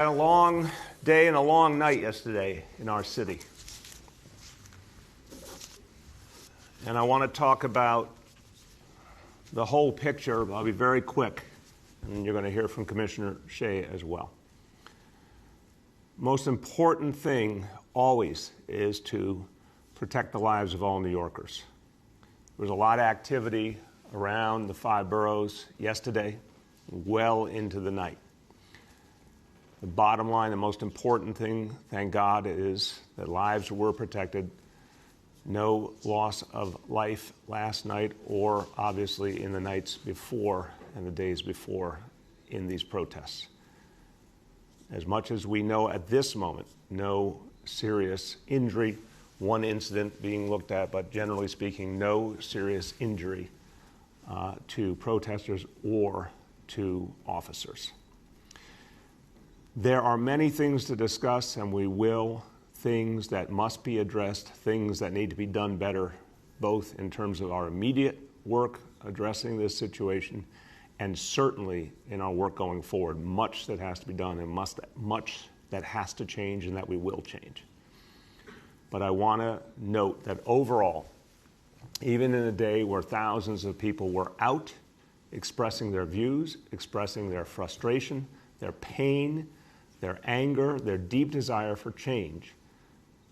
Had a long day and a long night yesterday in our city. And I want to talk about the whole picture. I'll be very quick, and you're going to hear from Commissioner Shea as well. Most important thing always is to protect the lives of all New Yorkers. There was a lot of activity around the 5 boroughs yesterday, well into the night. The bottom line, the most important thing, thank God, is that lives were protected. No loss of life last night or obviously in the nights before and the days before in these protests. As much as we know at this moment, no serious injury, one incident being looked at, but generally speaking, no serious injury to protesters or to officers. There are many things to discuss, and we will, things that must be addressed, things that need to be done better, both in terms of our immediate work addressing this situation and certainly in our work going forward. Much that has to be done and much that has to change and that we will change. But I want to note that overall, even in a day where thousands of people were out expressing their views, expressing their frustration, their pain, their anger, their deep desire for change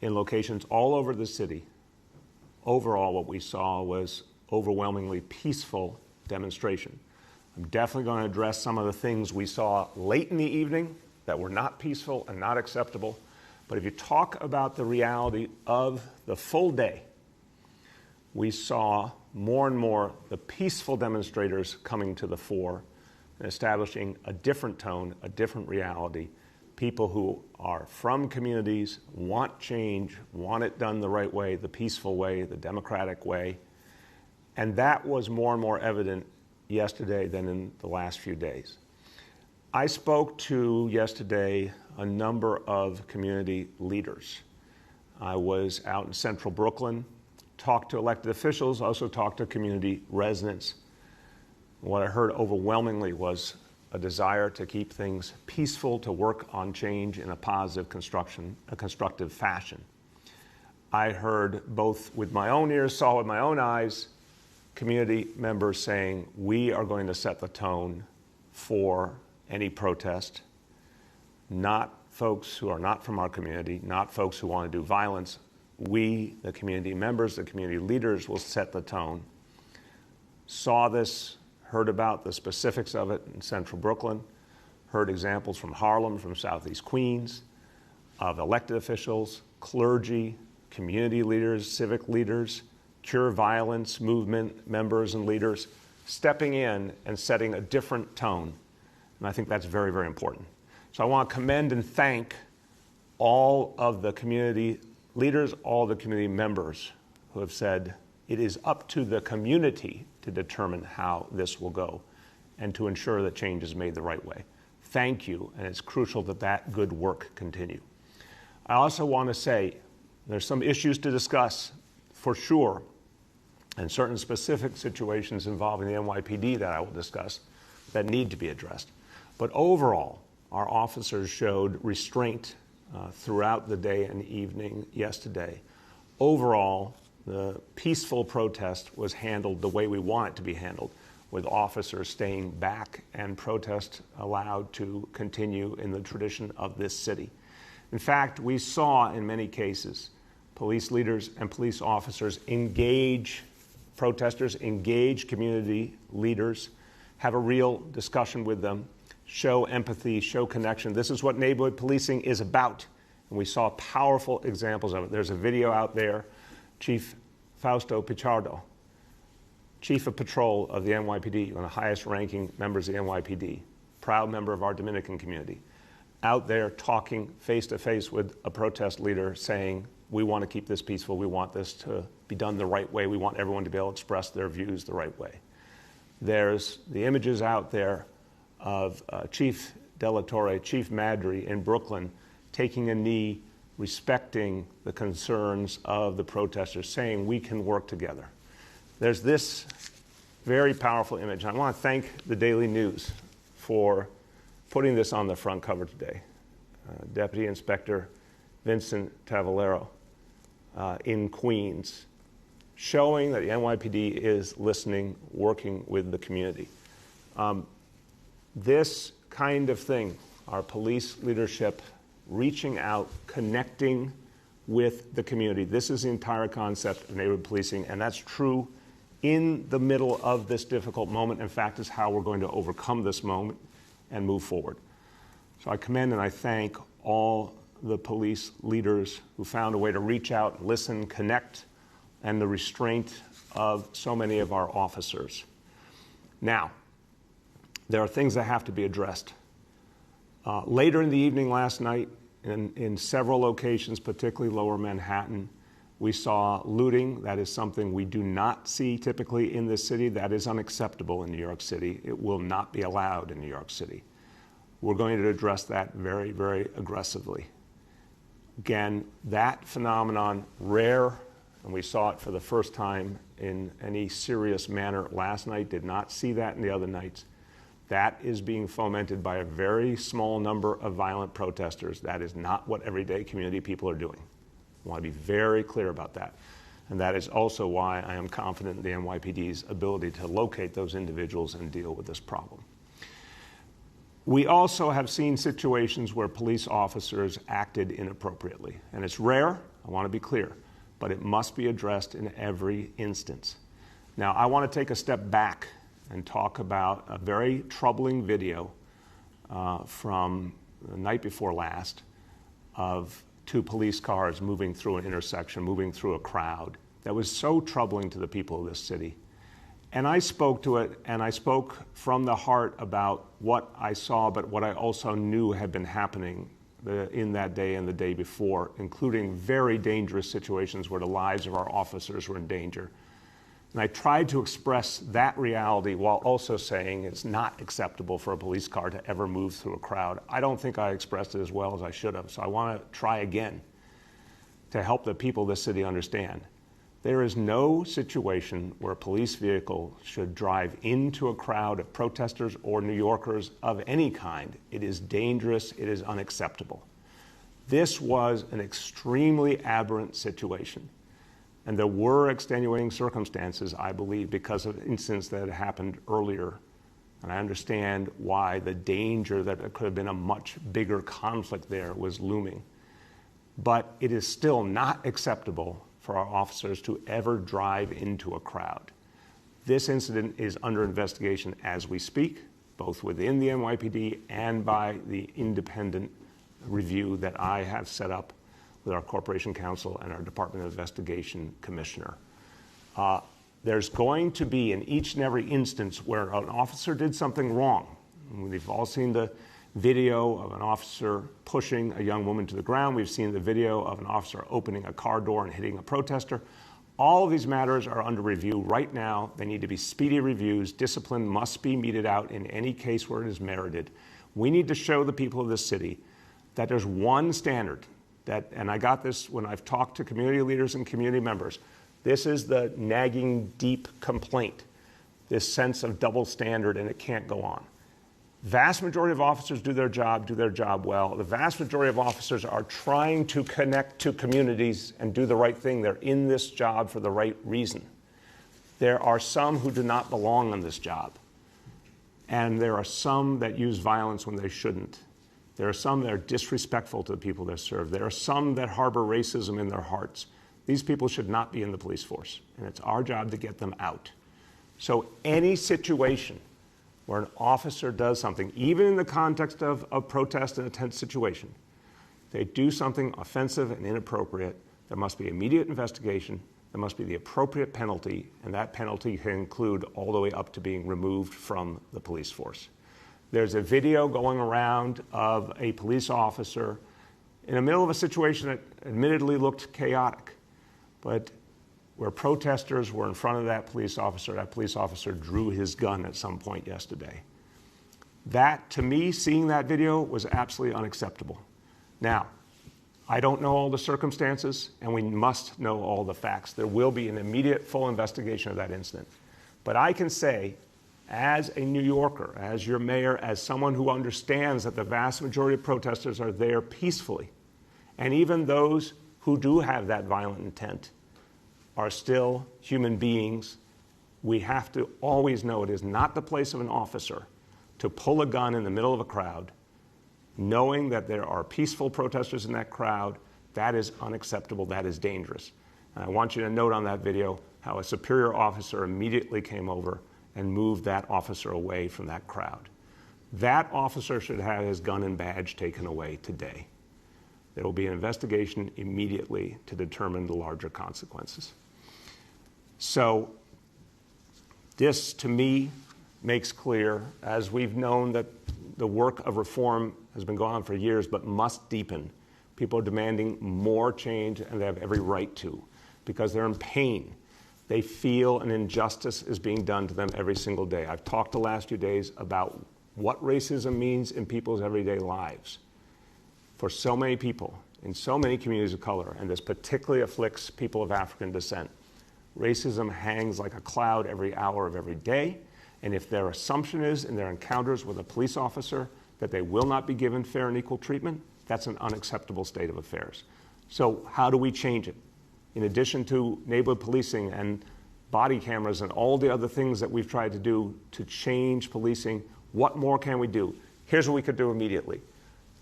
in locations all over the city, overall what we saw was overwhelmingly peaceful demonstration. I'm definitely going to address some of the things we saw late in the evening that were not peaceful and not acceptable. But if you talk about the reality of the full day, we saw more and more the peaceful demonstrators coming to the fore and establishing a different tone, a different reality. People who are from communities, want change, want it done the right way, the peaceful way, the democratic way. And that was more and more evident yesterday than in the last few days. I spoke to yesterday a number of community leaders. I was out in central Brooklyn, talked to elected officials, also talked to community residents. What I heard overwhelmingly was a desire to keep things peaceful, to work on change in a positive constructive fashion. I heard both with my own ears, saw with my own eyes, community members saying, we are going to set the tone for any protest, not folks who are not from our community, not folks who want to do violence. We, the community members, the community leaders, will set the tone. Saw this, heard about the specifics of it in central Brooklyn, heard examples from Harlem, from Southeast Queens, of elected officials, clergy, community leaders, civic leaders, Cure Violence movement members and leaders stepping in and setting a different tone. And I think that's very, very important. So I want to commend and thank all of the community leaders, all the community members who have said it is up to the community to determine how this will go and to ensure that change is made the right way. Thank you, and it's crucial that that good work continue. I also want to say there's some issues to discuss for sure, and certain specific situations involving the NYPD that I will discuss that need to be addressed. But overall, our officers showed restraint throughout the day and evening yesterday. Overall, the peaceful protest was handled the way we want it to be handled, with officers staying back and protest allowed to continue in the tradition of this city. In fact, we saw in many cases police leaders and police officers engage protesters, engage community leaders, have a real discussion with them, show empathy, show connection. This is what neighborhood policing is about. And we saw powerful examples of it. There's a video out there. Chief Fausto Pichardo, Chief of Patrol of the NYPD, one of the highest ranking members of the NYPD, proud member of our Dominican community, out there talking face to face with a protest leader saying, we want to keep this peaceful, we want this to be done the right way, we want everyone to be able to express their views the right way. There's the images out there of Chief Della Torre, Chief Madry in Brooklyn, taking a knee, respecting the concerns of the protesters, saying we can work together. There's this very powerful image. I want to thank the Daily News for putting this on the front cover today. Deputy Inspector Vincent Tavallero in Queens, showing that the NYPD is listening, working with the community. This kind of thing, our police leadership reaching out, connecting with the community. This is the entire concept of neighborhood policing, and that's true in the middle of this difficult moment. In fact, is how we're going to overcome this moment and move forward. So I commend and I thank all the police leaders who found a way to reach out, listen, connect, and the restraint of so many of our officers. Now, there are things that have to be addressed. Later in the evening last night, in several locations, particularly lower Manhattan, we saw looting. That is something we do not see typically in this city. That is unacceptable in New York City. It will not be allowed in New York City. We're going to address that very, very aggressively. Again, that phenomenon, rare, and we saw it for the first time in any serious manner last night, did not see that in the other nights. That is being fomented by a very small number of violent protesters. That is not what everyday community people are doing. I want to be very clear about that. And that is also why I am confident in the NYPD's ability to locate those individuals and deal with this problem. We also have seen situations where police officers acted inappropriately. And it's rare, I want to be clear, but it must be addressed in every instance. Now, I want to take a step back and talk about a very troubling video from the night before last of two police cars moving through an intersection, moving through a crowd that was so troubling to the people of this city. And I spoke to it, and I spoke from the heart about what I saw, but what I also knew had been happening in that day and the day before, including very dangerous situations where the lives of our officers were in danger. And I tried to express that reality while also saying it's not acceptable for a police car to ever move through a crowd. I don't think I expressed it as well as I should have, so I want to try again to help the people of this city understand. There is no situation where a police vehicle should drive into a crowd of protesters or New Yorkers of any kind. It is dangerous. It is unacceptable. This was an extremely aberrant situation. And there were extenuating circumstances, I believe, because of incidents that had happened earlier. And I understand why the danger that there could have been a much bigger conflict there was looming. But it is still not acceptable for our officers to ever drive into a crowd. This incident is under investigation as we speak, both within the NYPD and by the independent review that I have set up with our Corporation Counsel and our Department of Investigation Commissioner. There's going to be, in each and every instance where an officer did something wrong, we've all seen the video of an officer pushing a young woman to the ground. We've seen the video of an officer opening a car door and hitting a protester. All of these matters are under review right now. They need to be speedy reviews. Discipline must be meted out in any case where it is merited. We need to show the people of this city that there's one standard that, and I got this when I've talked to community leaders and community members, this is the nagging, deep complaint, this sense of double standard, and it can't go on. Vast majority of officers do their job well. The vast majority of officers are trying to connect to communities and do the right thing. They're in this job for the right reason. There are some who do not belong on this job. And there are some that use violence when they shouldn't. There are some that are disrespectful to the people they serve. There are some that harbor racism in their hearts. These people should not be in the police force, and it's our job to get them out. So any situation where an officer does something, even in the context of protest and a tense situation, they do something offensive and inappropriate, there must be immediate investigation, there must be the appropriate penalty, and that penalty can include all the way up to being removed from the police force. There's a video going around of a police officer in the middle of a situation that admittedly looked chaotic, but where protesters were in front of that police officer drew his gun at some point yesterday. That, to me, seeing that video was absolutely unacceptable. Now, I don't know all the circumstances, and we must know all the facts. There will be an immediate full investigation of that incident. But I can say as a New Yorker, as your mayor, as someone who understands that the vast majority of protesters are there peacefully, and even those who do have that violent intent are still human beings, we have to always know it is not the place of an officer to pull a gun in the middle of a crowd, knowing that there are peaceful protesters in that crowd. That is unacceptable. That is dangerous. And I want you to note on that video how a superior officer immediately came over and moved that officer away from that crowd. That officer should have his gun and badge taken away today. There will be an investigation immediately to determine the larger consequences. So this, to me, makes clear, as we've known that the work of reform has been going on for years but must deepen. People are demanding more change, and they have every right to, because they're in pain. They feel an injustice is being done to them every single day. I've talked the last few days about what racism means in people's everyday lives. For so many people, in so many communities of color, and this particularly afflicts people of African descent, racism hangs like a cloud every hour of every day. And if their assumption is in their encounters with a police officer that they will not be given fair and equal treatment, that's an unacceptable state of affairs. So how do we change it? In addition to neighborhood policing and body cameras and all the other things that we've tried to do to change policing, what more can we do? Here's what we could do immediately.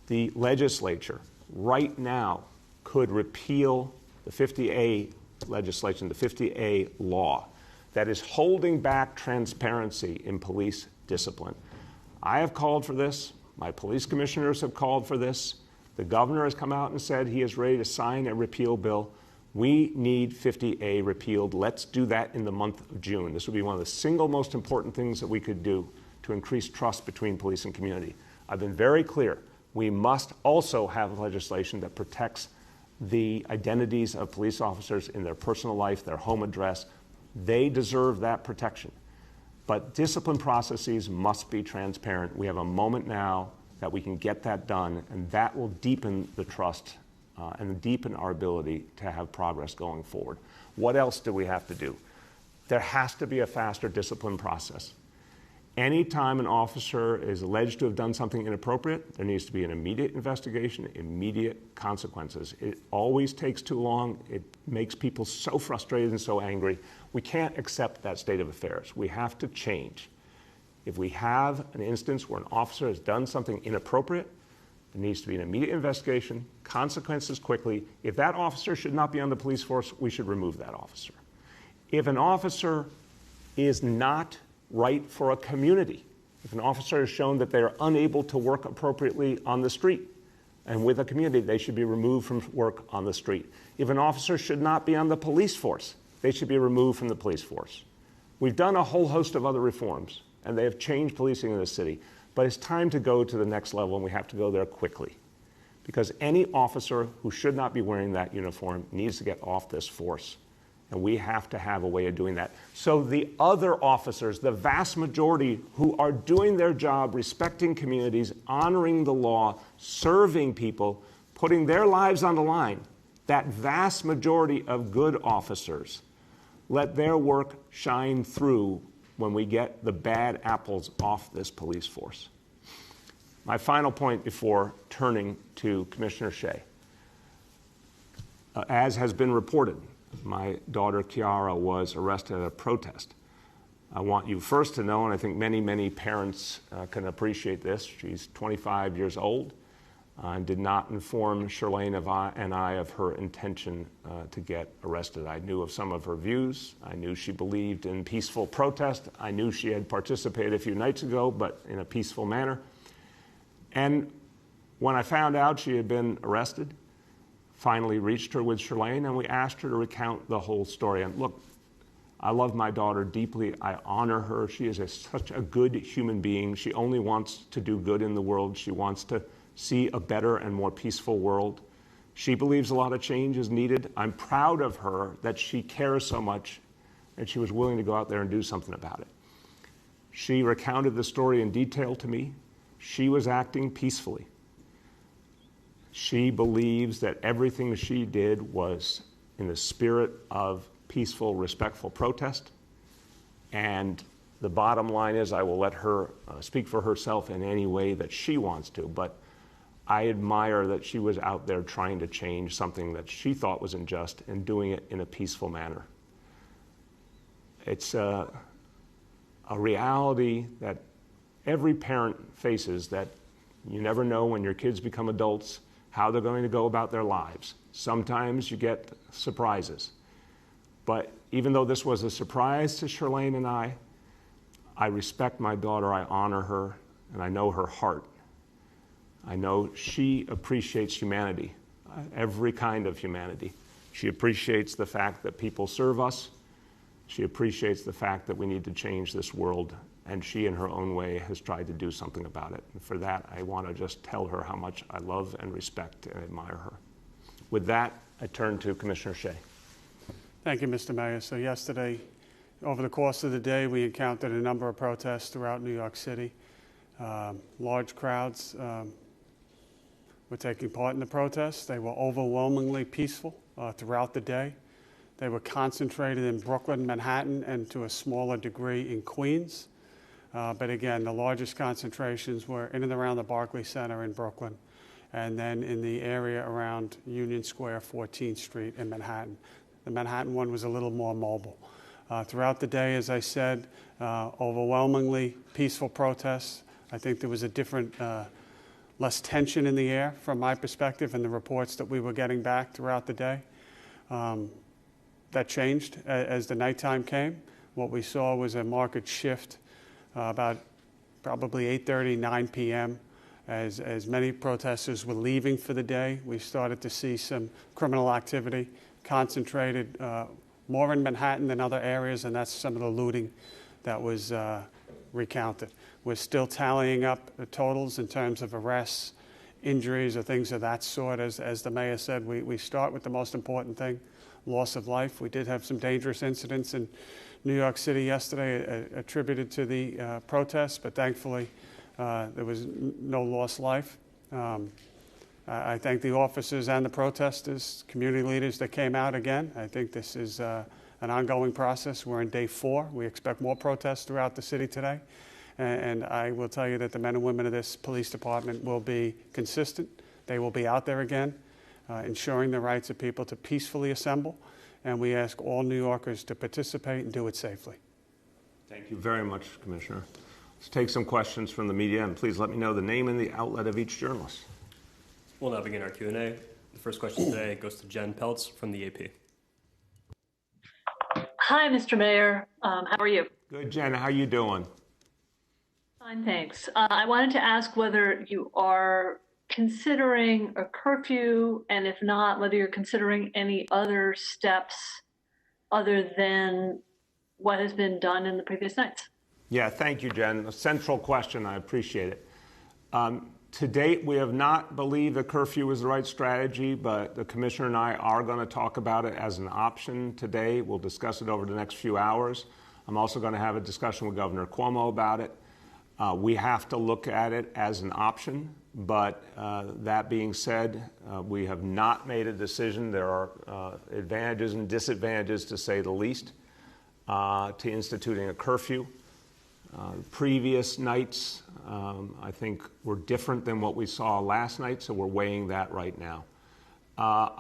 The legislature right now could repeal the 50A legislation, the 50A law, that is holding back transparency in police discipline. I have called for this. My police commissioners have called for this. The governor has come out and said he is ready to sign a repeal bill. We need 50A repealed. Let's do that in the month of June. This would be one of the single most important things that we could do to increase trust between police and community. I've been very clear. We must also have legislation that protects the identities of police officers in their personal life, their home address. They deserve that protection. But discipline processes must be transparent. We have a moment now that we can get that done, and that will deepen the trust and deepen our ability to have progress going forward. What else do we have to do? There has to be a faster discipline process. Anytime an officer is alleged to have done something inappropriate, there needs to be an immediate investigation, immediate consequences. It always takes too long. It makes people so frustrated and so angry. We can't accept that state of affairs. We have to change. If we have an instance where an officer has done something inappropriate, there needs to be an immediate investigation, consequences quickly. If that officer should not be on the police force, we should remove that officer. If an officer is not right for a community, if an officer has shown that they are unable to work appropriately on the street and with a community, they should be removed from work on the street. If an officer should not be on the police force, they should be removed from the police force. We've done a whole host of other reforms, and they have changed policing in the city. But it's time to go to the next level, and we have to go there quickly. Because any officer who should not be wearing that uniform needs to get off this force. And we have to have a way of doing that. So the other officers, the vast majority who are doing their job, respecting communities, honoring the law, serving people, putting their lives on the line, that vast majority of good officers, let their work shine through when we get the bad apples off this police force. My final point before turning to Commissioner Shea. As has been reported, my daughter Kiara was arrested at a protest. I want you first to know, and I think many, many parents can appreciate this, she's 25 years old and did not inform Shirlane and I of her intention to get arrested. I knew of some of her views. I knew she believed in peaceful protest. I knew she had participated a few nights ago, but in a peaceful manner. And when I found out she had been arrested, finally reached her with Shirlane, and we asked her to recount the whole story. And look, I love my daughter deeply. I honor her. She is such a good human being. She only wants to do good in the world. She wants to see a better and more peaceful world. She believes a lot of change is needed. I'm proud of her that she cares so much and she was willing to go out there and do something about it. She recounted the story in detail to me. She was acting peacefully. She believes that everything she did was in the spirit of peaceful, respectful protest. And The bottom line is I will let her speak for herself in any way that she wants to, but I admire that she was out there trying to change something that she thought was unjust and doing it in a peaceful manner. It's a reality that every parent faces, that you never know when your kids become adults how they're going to go about their lives. Sometimes you get surprises. But even though this was a surprise to Shirlane and I respect my daughter, I honor her, and I know her heart. I know she appreciates humanity, every kind of humanity. She appreciates the fact that people serve us. She appreciates the fact that we need to change this world, and she, in her own way, has tried to do something about it. And for that, I want to just tell her how much I love and respect and admire her. With that, I turn to Commissioner Shea. Thank you, Mr. Mayor. So yesterday, over the course of the day, we encountered a number of protests throughout New York City. Large crowds were taking part in the protests. They were overwhelmingly peaceful throughout the day. They were concentrated in Brooklyn, Manhattan, and to a smaller degree in Queens. But again, the largest concentrations were in and around the Barclays Center in Brooklyn, and then in the area around Union Square, 14th Street in Manhattan. The Manhattan one was a little more mobile. Throughout the day, as I said, overwhelmingly peaceful protests. I think there was a different, less tension in the air from my perspective and the reports that we were getting back throughout the day. That changed as the nighttime came. What we saw was a marked shift about probably 8:30, 9 p.m. As many protesters were leaving for the day, we started to see some criminal activity concentrated more in Manhattan than other areas, and that's some of the looting that was recounted. We're still tallying up the totals in terms of arrests, injuries, or things of that sort. As the mayor said, we start with the most important thing, loss of life. We did have some dangerous incidents in New York City yesterday attributed to the protests, but thankfully there was no lost life. I thank the officers and the protesters, community leaders that came out again. I think this is an ongoing process. We're in day 4. We expect more protests throughout the city today. And I will tell you that the men and women of this police department will be consistent. They will be out there again, ensuring the rights of people to peacefully assemble. And we ask all New Yorkers to participate and do it safely. Thank you very much, Commissioner. Let's take some questions from the media, and please let me know the name and the outlet of each journalist. We'll now begin our Q&A. The first question today goes to Jen Peltz from the AP. Hi, Mr. Mayor. How are you? Good, Jen. How are you doing? Fine, thanks. I wanted to ask whether you are considering a curfew, and if not, whether you're considering any other steps other than what has been done in the previous nights. Yeah, thank you, Jen. A central question. I appreciate it. To date, we have not believed a curfew is the right strategy, but the commissioner and I are going to talk about it as an option today. We'll discuss it over the next few hours. I'm also going to have a discussion with Governor Cuomo about it. We have to look at it as an option, but that being said, we have not made a decision. There are advantages and disadvantages, to say the least, to instituting a curfew. Previous nights, I think, were different than what we saw last night, so we're weighing that right now.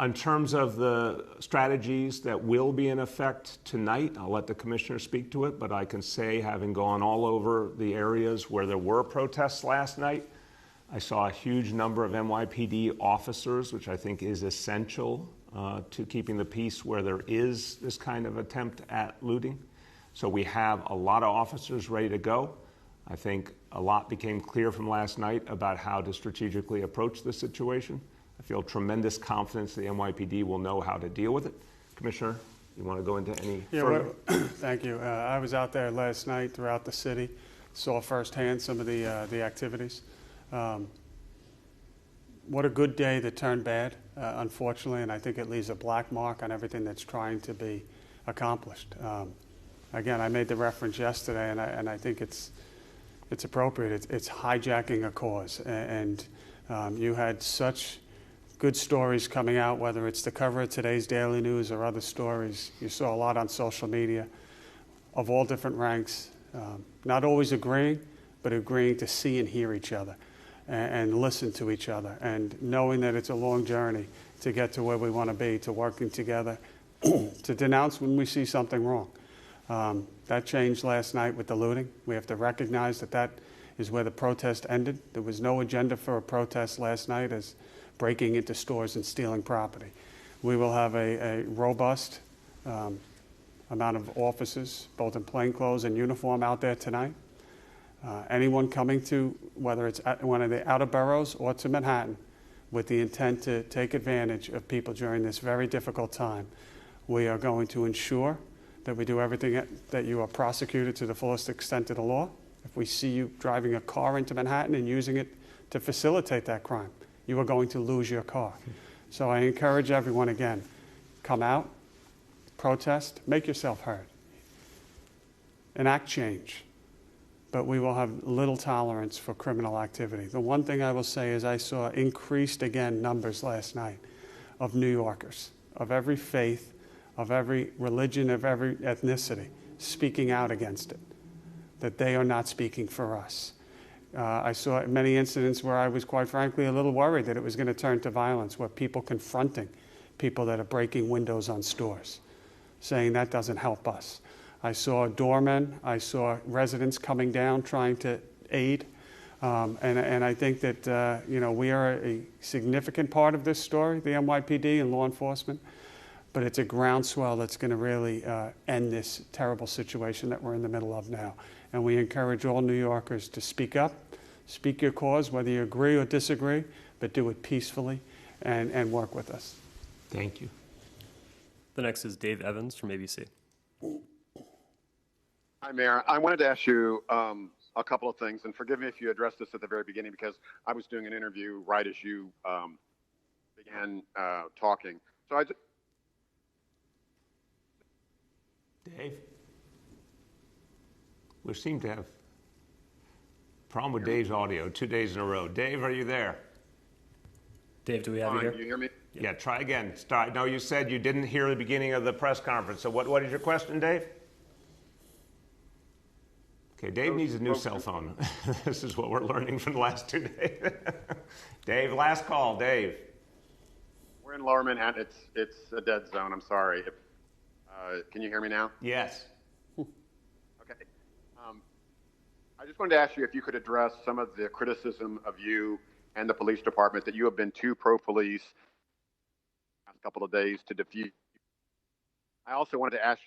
In terms of the strategies that will be in effect tonight, I'll let the commissioner speak to it, but I can say, having gone all over the areas where there were protests last night, I saw a huge number of NYPD officers, which I think is essential to keeping the peace where there is this kind of attempt at looting. So we have a lot of officers ready to go. I think a lot became clear from last night about how to strategically approach this situation. I feel tremendous confidence the NYPD will know how to deal with it. Commissioner, you want to go into any further? Thank you. I was out there last night throughout the city, saw firsthand some of the activities. What a good day that turned bad, unfortunately, and I think it leaves a black mark on everything that's trying to be accomplished. Again, I made the reference yesterday, and I think it's appropriate. It's hijacking a cause, and you had such good stories coming out, whether it's the cover of today's Daily News or other stories. You saw a lot on social media of all different ranks, Not always agreeing, but agreeing to see and hear each other and listen to each other, and knowing that it's a long journey to get to where we want to be, to working together, to denounce when we see something wrong. That changed last night with the looting. We have to recognize that that is where the protest ended. There was no agenda for a protest last night as breaking into stores and stealing property. We will have a robust amount of officers, both in plainclothes and uniform, out there tonight. Anyone coming to, whether it's at one of the outer boroughs or to Manhattan, with the intent to take advantage of people during this very difficult time, we are going to ensure that we do everything that you are prosecuted to the fullest extent of the law. If we see you driving a car into Manhattan and using it to facilitate that crime, you are going to lose your car. So I encourage everyone, again, come out, protest, make yourself heard, enact change. But we will have little tolerance for criminal activity. The one thing I will say is I saw increased, again, numbers last night of New Yorkers, of every faith, of every religion, of every ethnicity, speaking out against it, that they are not speaking for us. I saw many incidents where I was, quite frankly, a little worried that it was going to turn to violence, where people confronting people that are breaking windows on stores, saying that doesn't help us. I saw doormen, I saw residents coming down trying to aid, and I think that we are a significant part of this story, the NYPD and law enforcement, but it's a groundswell that's going to really end this terrible situation that we're in the middle of now. And we encourage all New Yorkers to speak up, speak your cause, whether you agree or disagree, but do it peacefully and work with us. Thank you. The next is Dave Evans from ABC. Hi, Mayor. I wanted to ask you a couple of things, and forgive me if you addressed this at the very beginning, because I was doing an interview right as you began talking. So Dave? We seem to have a problem with Dave's audio 2 days in a row. Dave, are you there? Dave, do we have you here? Do you hear me? Yeah, try again. Start. No, you said you didn't hear the beginning of the press conference. So what is your question, Dave? Okay, Dave needs a new cell phone. This is what we're learning from the last 2 days. Dave, last call. Dave. We're in Lower Manhattan. It's a dead zone. I'm sorry. Can you hear me now? Yes. Okay. I just wanted to ask you if you could address some of the criticism of you and the police department that you have been too pro-police the last couple of days to defuse. I also wanted to ask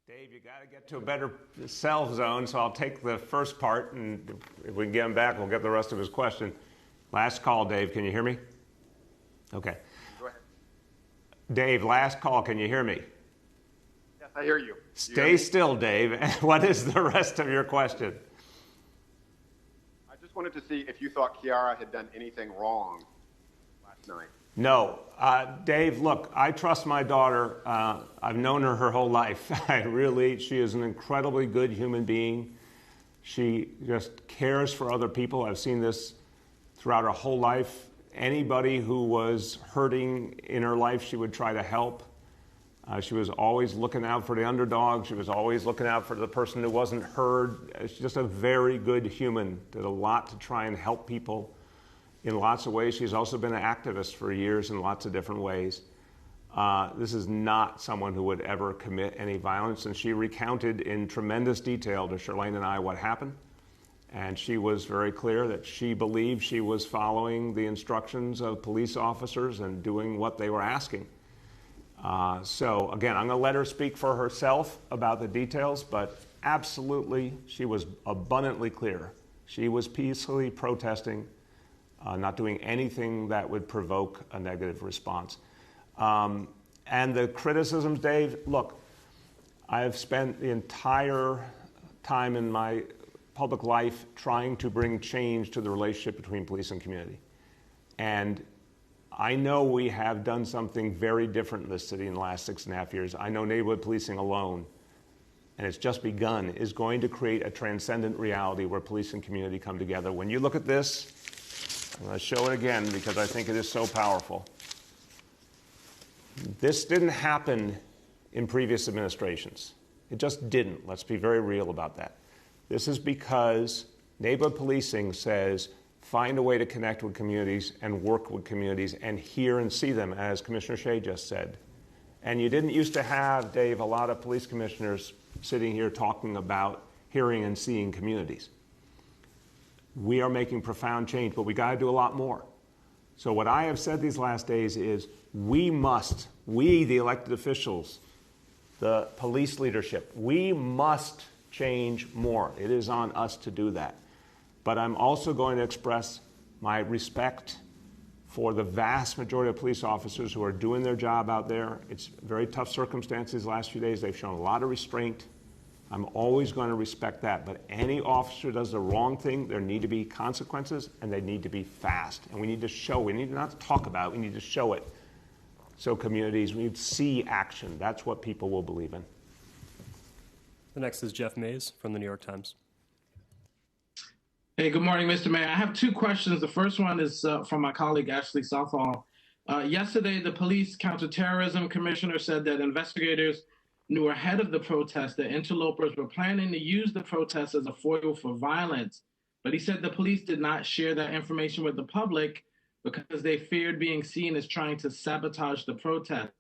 Dave, you got to get to a better cell zone, so I'll take the first part, and if we can get him back, we'll get the rest of his question. Last call, Dave. Can you hear me? Okay. Go ahead. Dave, last call. Can you hear me? Yes, I hear you. Stay still, Dave. What is the rest of your question? I just wanted to see if you thought Kiara had done anything wrong last night. No. Dave, look, I trust my daughter. I've known her whole life. She is an incredibly good human being. She just cares for other people. I've seen this throughout her whole life. Anybody who was hurting in her life, she would try to help. She was always looking out for the underdog. She was always looking out for the person who wasn't heard. She's just a very good human. Did a lot to try and help people in lots of ways. She's also been an activist for years in lots of different ways. This is not someone who would ever commit any violence, and she recounted in tremendous detail to Charlene and I what happened. And she was very clear that she believed she was following the instructions of police officers and doing what they were asking. So again, I'm going to let her speak for herself about the details, but absolutely, she was abundantly clear. She was peacefully protesting, not doing anything that would provoke a negative response. And the criticisms, Dave, look, I've spent the entire time in my public life trying to bring change to the relationship between police and community. And I know we have done something very different in this city in the last 6.5 years. I know neighborhood policing alone, and it's just begun, is going to create a transcendent reality where police and community come together. When you look at this, I'm going to show it again because I think it is so powerful. This didn't happen in previous administrations. It just didn't. Let's be very real about that. This is because neighborhood policing says find a way to connect with communities and work with communities and hear and see them, as Commissioner Shea just said. And you didn't used to have, Dave, a lot of police commissioners sitting here talking about hearing and seeing communities. We are making profound change, but we got to do a lot more. So what I have said these last days is we, the elected officials, the police leadership, we must change more. It is on us to do that. But I'm also going to express my respect for the vast majority of police officers who are doing their job out there. It's very tough circumstances the last few days. They've shown a lot of restraint. I'm always going to respect that. But any officer does the wrong thing, there need to be consequences, and they need to be fast. And we need to show, we need not to talk about it, we need to show it. So communities, we need to see action. That's what people will believe in. The next is Jeff Mays from the New York Times. Hey, good morning, Mr. Mayor. I have two questions. The first one is from my colleague, Ashley Southall. Yesterday, the police counterterrorism commissioner said that investigators knew ahead of the protest that interlopers were planning to use the protest as a foil for violence. But he said the police did not share that information with the public because they feared being seen as trying to sabotage the protest.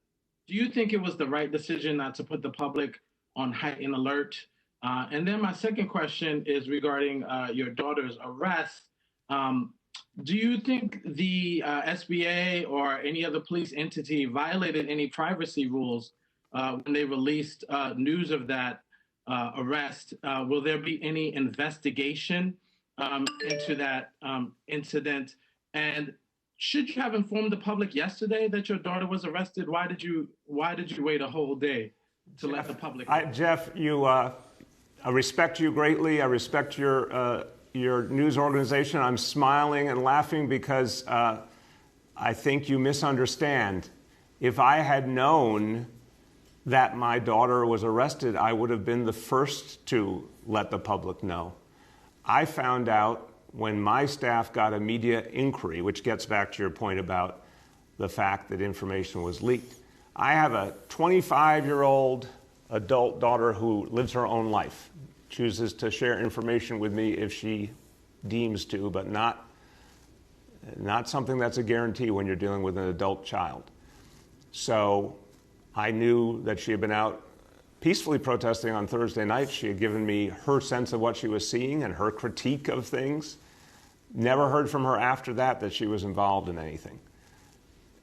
Do you think it was the right decision not to put the public on heightened alert? And then my second question is regarding your daughter's arrest. Do you think the SBA or any other police entity violated any privacy rules when they released news of that arrest? Will there be any investigation into that incident? And should you have informed the public yesterday that your daughter was arrested? Why did you wait a whole day to let the public know? Jeff, I respect you greatly. I respect your news organization. I'm smiling and laughing because I think you misunderstand. If I had known that my daughter was arrested, I would have been the first to let the public know. I found out when my staff got a media inquiry, which gets back to your point about the fact that information was leaked. I have a 25-year-old adult daughter who lives her own life, chooses to share information with me if she deems to, but not something that's a guarantee when you're dealing with an adult child. So I knew that she had been out peacefully protesting on Thursday night. She had given me her sense of what she was seeing and her critique of things. Never heard from her after that she was involved in anything.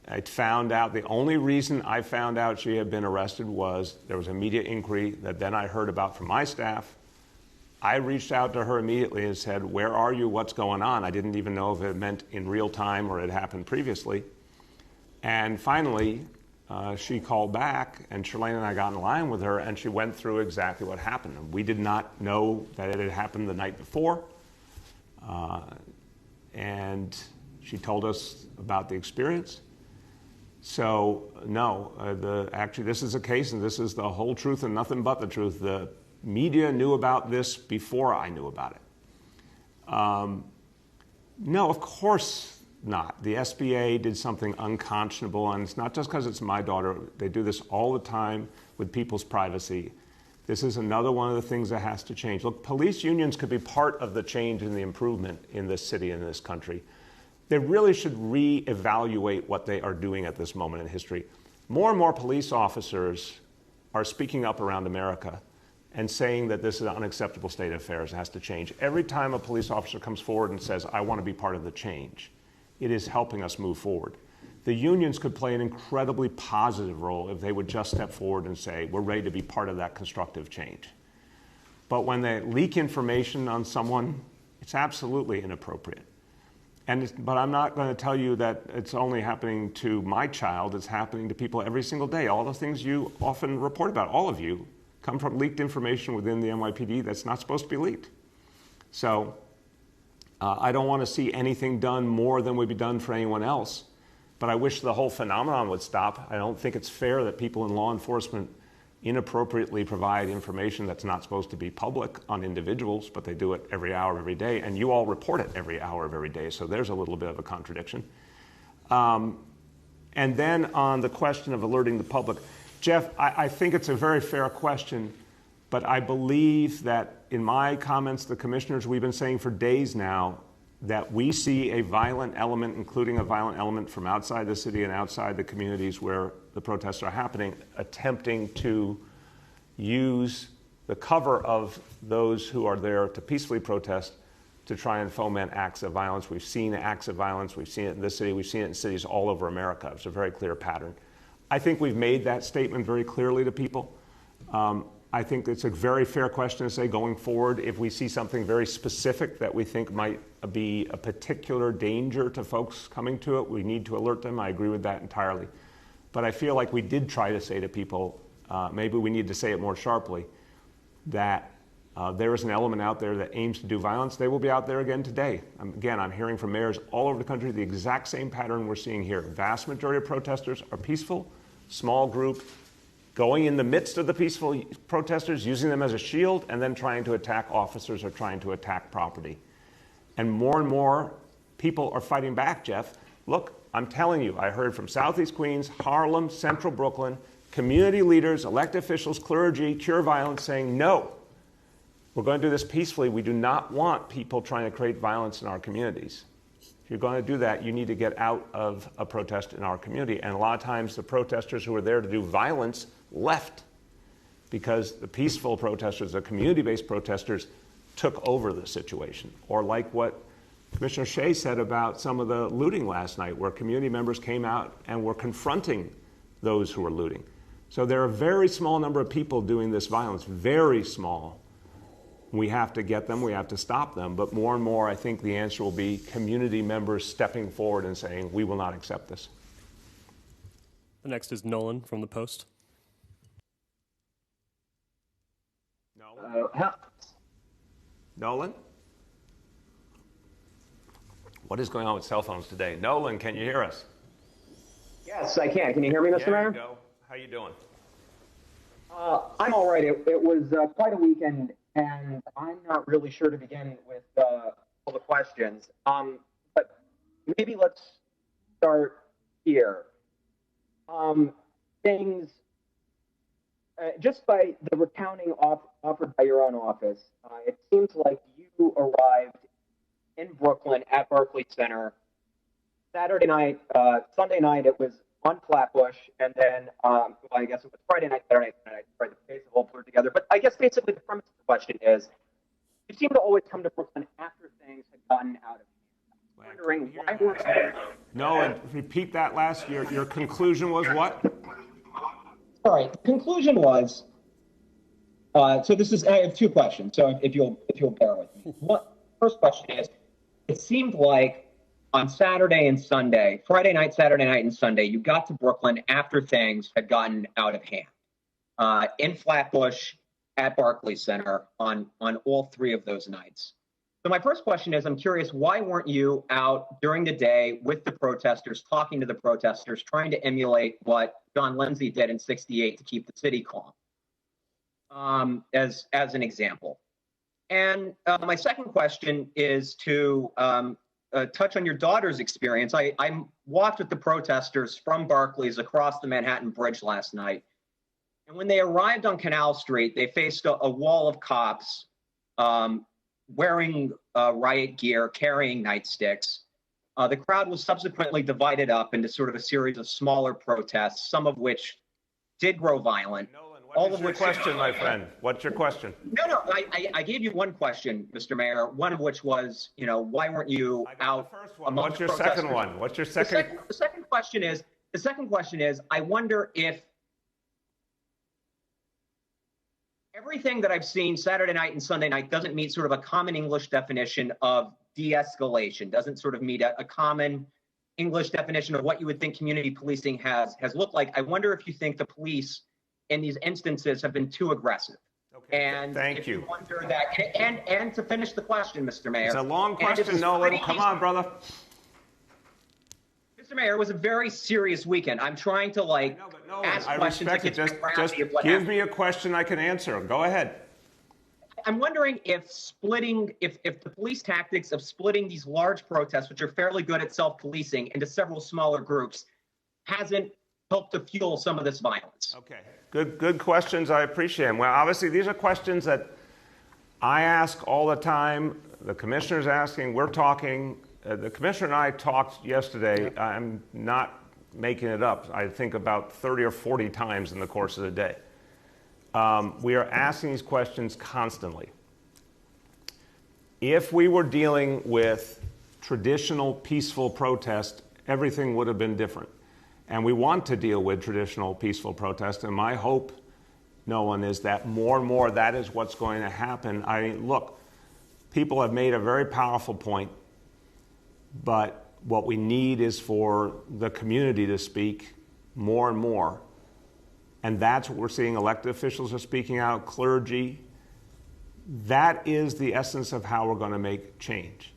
I found out, the only reason I found out she had been arrested was there was a media inquiry that then I heard about from my staff. I reached out to her immediately and said, where are you? What's going on? I didn't even know if it meant in real time or it happened previously. And finally, she called back, and Shalane and I got in line with her, and she went through exactly what happened. And we did not know that it had happened the night before. And she told us about the experience. So, no, actually, this is a case, and this is the whole truth and nothing but the truth. The media knew about this before I knew about it. No, of course not. The SBA did something unconscionable, and it's not just because it's my daughter. They do this all the time with people's privacy. This is another one of the things that has to change. Look, police unions could be part of the change and the improvement in this city and this country. They really should reevaluate what they are doing at this moment in history. More and more police officers are speaking up around America and saying that this is an unacceptable state of affairs. It has to change. Every time a police officer comes forward and says, I want to be part of the change, it is helping us move forward. The unions could play an incredibly positive role if they would just step forward and say, we're ready to be part of that constructive change. But when they leak information on someone, it's absolutely inappropriate. But I'm not going to tell you that it's only happening to my child. It's happening to people every single day. All the things you often report about, all of you, come from leaked information within the NYPD that's not supposed to be leaked. So I don't want to see anything done more than would be done for anyone else. But I wish the whole phenomenon would stop. I don't think it's fair that people in law enforcement inappropriately provide information that's not supposed to be public on individuals, but they do it every hour of every day, and you all report it every hour of every day, so there's a little bit of a contradiction. And then on the question of alerting the public, Jeff, I think it's a very fair question. But I believe that in my comments, the commissioners, we've been saying for days now that we see a violent element, including a violent element from outside the city and outside the communities where the protests are happening, attempting to use the cover of those who are there to peacefully protest to try and foment acts of violence. We've seen acts of violence. We've seen it in this city. We've seen it in cities all over America. It's a very clear pattern. I think we've made that statement very clearly to people. I think it's a very fair question to say going forward, if we see something very specific that we think might be a particular danger to folks coming to it, we need to alert them. I agree with that entirely. But I feel like we did try to say to people, maybe we need to say it more sharply, that there is an element out there that aims to do violence. They will be out there again today. Again, I'm hearing from mayors all over the country the exact same pattern we're seeing here. Vast majority of protesters are peaceful, small group, going in the midst of the peaceful protesters, using them as a shield, and then trying to attack officers or trying to attack property. And more people are fighting back, Jeff. Look, I'm telling you, I heard from Southeast Queens, Harlem, Central Brooklyn, community leaders, elected officials, clergy, Cure Violence saying, no, we're going to do this peacefully. We do not want people trying to create violence in our communities. If you're going to do that, you need to get out of a protest in our community. And a lot of times the protesters who were there to do violence left because the peaceful protesters, the community-based protesters, took over the situation. Or like what Commissioner Shea said about some of the looting last night, where community members came out and were confronting those who were looting. So there are a very small number of people doing this violence, very small. We have to get them, we have to stop them, but more and more I think the answer will be community members stepping forward and saying, we will not accept this. The next is Nolan from the Post. Nolan? What is going on with cell phones today? Nolan, can you hear us? Yes, I can. Can you hear me, Mr. Mayor? Go. How you doing? I'm all right. It was quite a weekend, and I'm not really sure to begin with all the questions. But maybe let's start here. Things, just by the recounting offered by your own office, it seems like you arrived in Brooklyn at Barclays Center Saturday night. Sunday night it was on Flatbush, and then well, I guess it was Friday night, Saturday night. I tried to piece it all blurred together. But I guess basically the premise of the question is, you seem to always come to Brooklyn after things had gotten out of hand. Wondering why we're No, and repeat that last. Your conclusion was what? All right. The conclusion was. So this is. I have two questions. So if you'll bear with me. First question is, it seemed like on Saturday and Sunday, Friday night, Saturday night, and Sunday, you got to Brooklyn after things had gotten out of hand. In Flatbush, at Barclays Center, on all three of those nights. So my first question is, I'm curious, why weren't you out during the day with the protesters, talking to the protesters, trying to emulate what John Lindsay did in '68 to keep the city calm, as an example? And my second question is to touch on your daughter's experience. I walked with the protesters from Barclays across the Manhattan Bridge last night. And when they arrived on Canal Street, they faced a wall of cops wearing riot gear, carrying nightsticks. The crowd was subsequently divided up into sort of a series of smaller protests, some of which did grow violent. What is your question, my friend? What's your question? No. I gave you one question, Mr. Mayor. One of which was, why weren't you out? The first one. What's your second one? What's your second? The second question is, I wonder if everything that I've seen Saturday night and Sunday night doesn't meet sort of a common English definition of de-escalation, doesn't sort of meet a common English definition of what you would think community policing has looked like. I wonder if you think the police in these instances have been too aggressive. Okay. And thank you. Wonder that, and to finish the question, Mr. Mayor. It's a long question, Nolan. Come on, brother. Mr. Mayor, it was a very serious weekend. I'm trying to ask I questions. respect it. Just give me a question I can answer. Go ahead. I'm wondering if the police tactics of splitting these large protests, which are fairly good at self-policing, into several smaller groups, hasn't help to fuel some of this violence? Okay, good questions. I appreciate them. Well, obviously, these are questions that I ask all the time. The commissioner's asking. We're talking. The commissioner and I talked yesterday. I'm not making it up. I think about 30 or 40 times in the course of the day. We are asking these questions constantly. If we were dealing with traditional peaceful protest, everything would have been different. And we want to deal with traditional peaceful protest. And my hope, Nolan, is that more and more that is what's going to happen. I mean, look, people have made a very powerful point, but what we need is for the community to speak more and more. And that's what we're seeing. Elected officials are speaking out, clergy. That is the essence of how we're going to make change.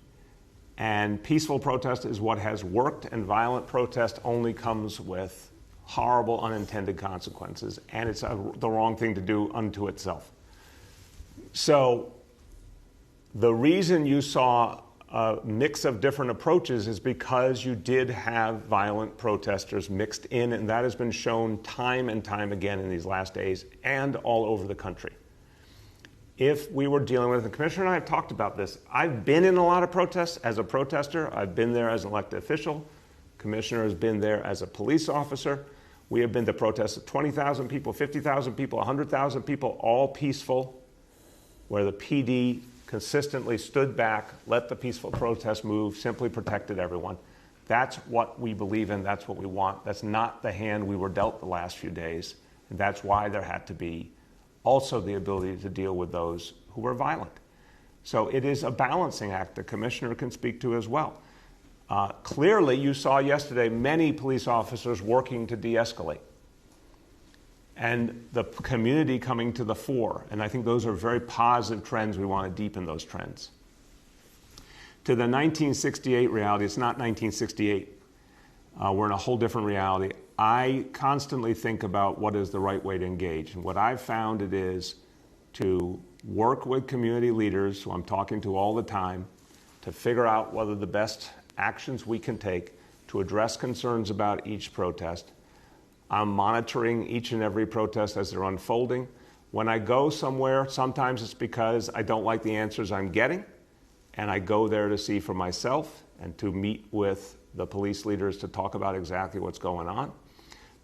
And peaceful protest is what has worked, and violent protest only comes with horrible unintended consequences, and it's the wrong thing to do unto itself. So the reason you saw a mix of different approaches is because you did have violent protesters mixed in, and that has been shown time and time again in these last days and all over the country. If we were dealing with, the commissioner and I have talked about this. I've been in a lot of protests as a protester. I've been there as an elected official. Commissioner has been there as a police officer. We have been to protests of 20,000 people, 50,000 people, 100,000 people, all peaceful, where the PD consistently stood back, let the peaceful protest move, simply protected everyone. That's what we believe in. That's what we want. That's not the hand we were dealt the last few days. And that's why there had to be also the ability to deal with those who were violent. So it is a balancing act the commissioner can speak to as well. Clearly, you saw yesterday many police officers working to de-escalate and the community coming to the fore. And I think those are very positive trends. We want to deepen those trends. To the 1968 reality, it's not 1968. We're in a whole different reality. I constantly think about what is the right way to engage. And what I've found it is to work with community leaders, who I'm talking to all the time, to figure out whether the best actions we can take to address concerns about each protest. I'm monitoring each and every protest as they're unfolding. When I go somewhere, sometimes it's because I don't like the answers I'm getting, and I go there to see for myself and to meet with the police leaders to talk about exactly what's going on.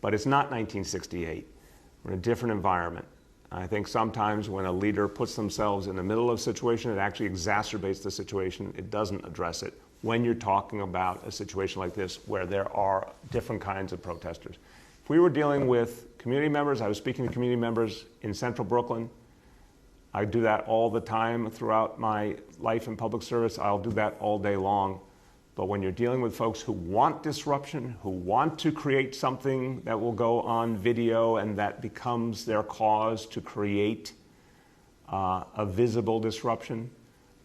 But it's not 1968. We're in a different environment. I think sometimes when a leader puts themselves in the middle of a situation, it actually exacerbates the situation. It doesn't address it when you're talking about a situation like this where there are different kinds of protesters. If we were dealing with community members, I was speaking to community members in central Brooklyn. I do that all the time throughout my life in public service. I'll do that all day long. But when you're dealing with folks who want disruption, who want to create something that will go on video and that becomes their cause to create a visible disruption,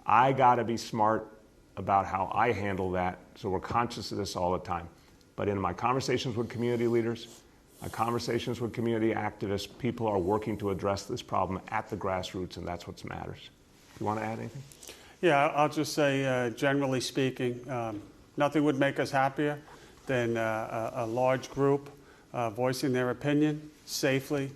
I got to be smart about how I handle that. So we're conscious of this all the time. But in my conversations with community leaders, my conversations with community activists, people are working to address this problem at the grassroots, and that's what matters. You want to add anything? Yeah, I'll just say, generally speaking, nothing would make us happier than a large group voicing their opinion safely.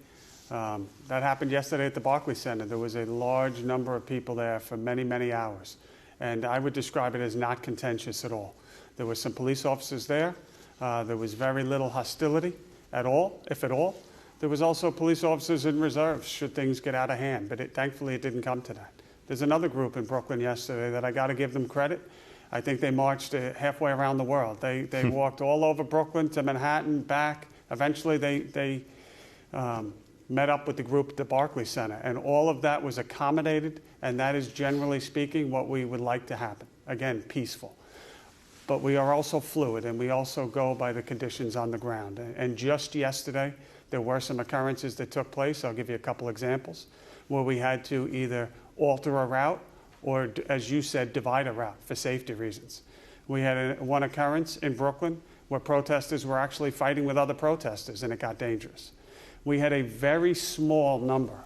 That happened yesterday at the Barclays Center. There was a large number of people there for many, many hours. And I would describe it as not contentious at all. There were some police officers there. There was very little hostility at all, if at all. There was also police officers in reserve should things get out of hand, but thankfully it didn't come to that. There's another group in Brooklyn yesterday that I got to give them credit. I think they marched halfway around the world. They walked all over Brooklyn to Manhattan, back. Eventually they met up with the group at the Barclays Center, and all of that was accommodated, and that is generally speaking what we would like to happen. Again, peaceful. But we are also fluid, and we also go by the conditions on the ground. And just yesterday, there were some occurrences that took place. I'll give you a couple examples, where we had to either alter a route or, as you said, divide a route for safety reasons. We had one occurrence in Brooklyn where protesters were actually fighting with other protesters, and it got dangerous. We had a very small number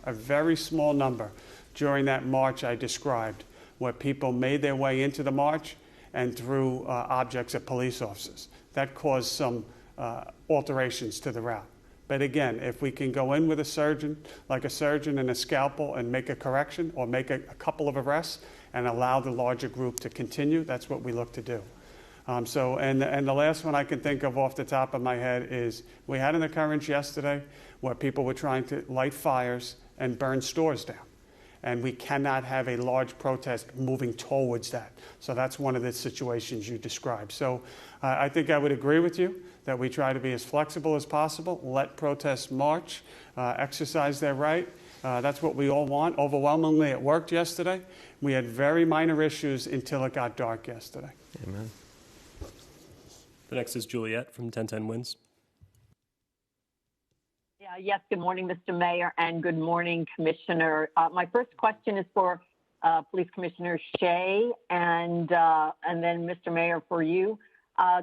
during that march I described, where people made their way into the march and threw objects at police officers. That caused some alterations to the route. But again, if we can go in with a surgeon and a scalpel and make a correction or make a couple of arrests and allow the larger group to continue, that's what we look to do. And the last one I can think of off the top of my head is we had an occurrence yesterday where people were trying to light fires and burn stores down. And we cannot have a large protest moving towards that. So that's one of the situations you described. So I think I would agree with you that we try to be as flexible as possible, let protests march, exercise their right. That's what we all want. Overwhelmingly, it worked yesterday. We had very minor issues until it got dark yesterday. Amen. The next is Juliet from 1010 Wins. Yes, good morning, Mr. Mayor, and good morning, Commissioner. My first question is for Police Commissioner Shea, and then Mr. Mayor for you.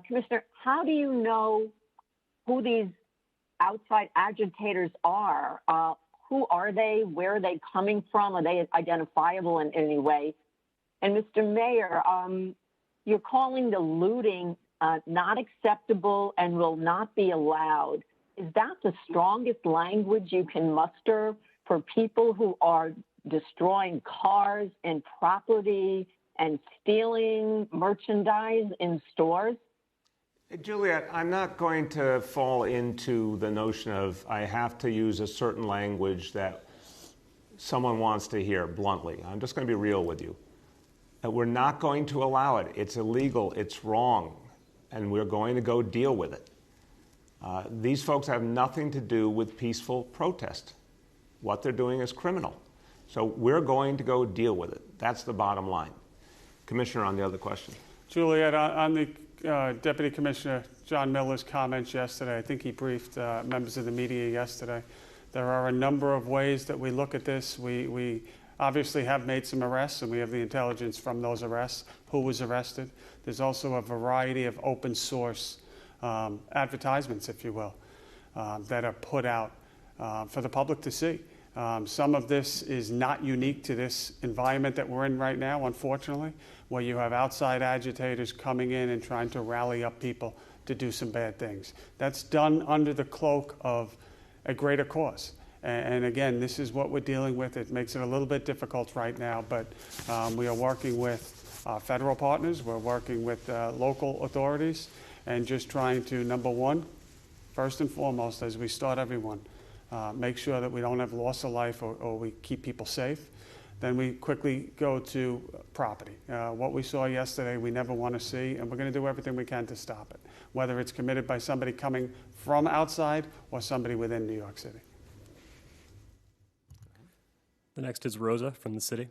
Commissioner, how do you know who these outside agitators are? Who are they? Where are they coming from? Are they identifiable in any way? And Mr. Mayor, you're calling the looting not acceptable and will not be allowed. Is that the strongest language you can muster for people who are destroying cars and property and stealing merchandise in stores? Juliet, I'm not going to fall into the notion of I have to use a certain language that someone wants to hear bluntly. I'm just going to be real with you. We're not going to allow it. It's illegal. It's wrong. And we're going to go deal with it. These folks have nothing to do with peaceful protest. What they're doing is criminal. So we're going to go deal with it. That's the bottom line. Commissioner, on the other question. Juliet, on the Deputy Commissioner John Miller's comments yesterday, I think he briefed members of the media yesterday. There are a number of ways that we look at this. We obviously have made some arrests, and we have the intelligence from those arrests, who was arrested. There's also a variety of open source advertisements, if you will, that are put out for the public to see. Some of this is not unique to this environment that we're in right now, unfortunately, where you have outside agitators coming in and trying to rally up people to do some bad things. That's done under the cloak of a greater cause. And again, this is what we're dealing with. It makes it a little bit difficult right now, but we are working with federal partners. We're working with local authorities and just trying to, number one, first and foremost, as we start everyone, make sure that we don't have loss of life or we keep people safe. Then we quickly go to property. What we saw yesterday, we never want to see, and we're going to do everything we can to stop it, whether it's committed by somebody coming from outside or somebody within New York City. The next is Rosa from the city.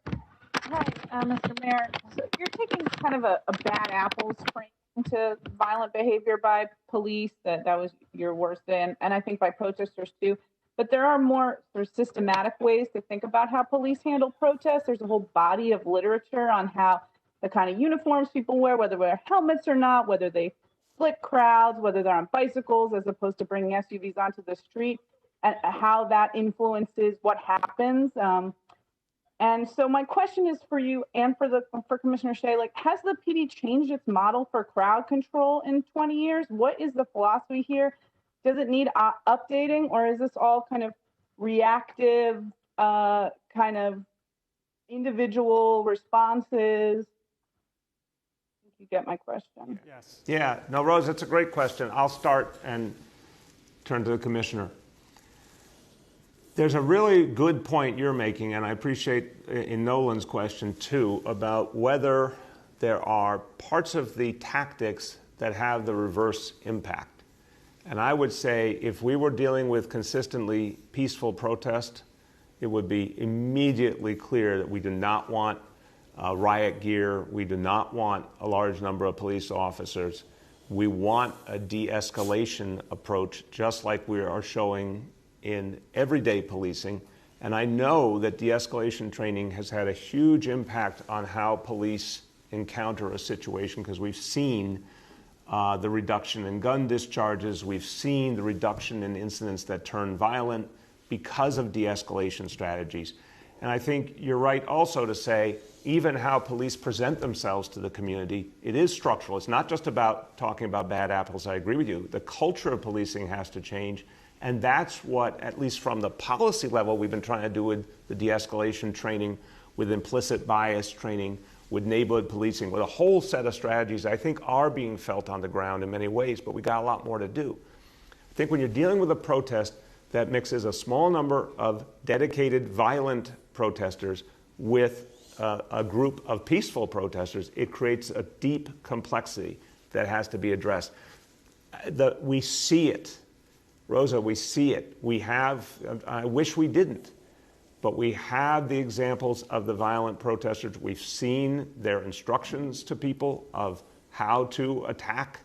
Hi, Mr. Mayor. So you're taking kind of a bad apples frame to violent behavior by police. That was your worst day, and I think by protesters too. But there are more sort of systematic ways to think about how police handle protests. There's a whole body of literature on how the kind of uniforms people wear, whether they wear helmets or not, whether they split crowds, whether they're on bicycles as opposed to bringing SUVs onto the street, and how that influences what happens. And so my question is for you and for Commissioner Shea, like, has the PD changed its model for crowd control in 20 years? What is the philosophy here? Does it need updating, or is this all kind of reactive, kind of individual responses? You get my question? Yes. Yeah. No, Rose, it's a great question. I'll start and turn to the Commissioner. There's a really good point you're making, and I appreciate in Nolan's question too, about whether there are parts of the tactics that have the reverse impact. And I would say if we were dealing with consistently peaceful protest, it would be immediately clear that we do not want riot gear. We do not want a large number of police officers. We want a de-escalation approach, just like we are showing in everyday policing. And I know that de-escalation training has had a huge impact on how police encounter a situation, because we've seen the reduction in gun discharges. We've seen the reduction in incidents that turn violent because of de-escalation strategies. And I think you're right also to say even how police present themselves to the community, it is structural. It's not just about talking about bad apples. I agree with you. The culture of policing has to change. And that's what, at least from the policy level, we've been trying to do with the de-escalation training, with implicit bias training, with neighborhood policing, with a whole set of strategies I think are being felt on the ground in many ways, but we got a lot more to do. I think when you're dealing with a protest that mixes a small number of dedicated violent protesters with a group of peaceful protesters, it creates a deep complexity that has to be addressed. We see it. Rosa, we see it. We have, I wish we didn't, but we have the examples of the violent protesters. We've seen their instructions to people of how to attack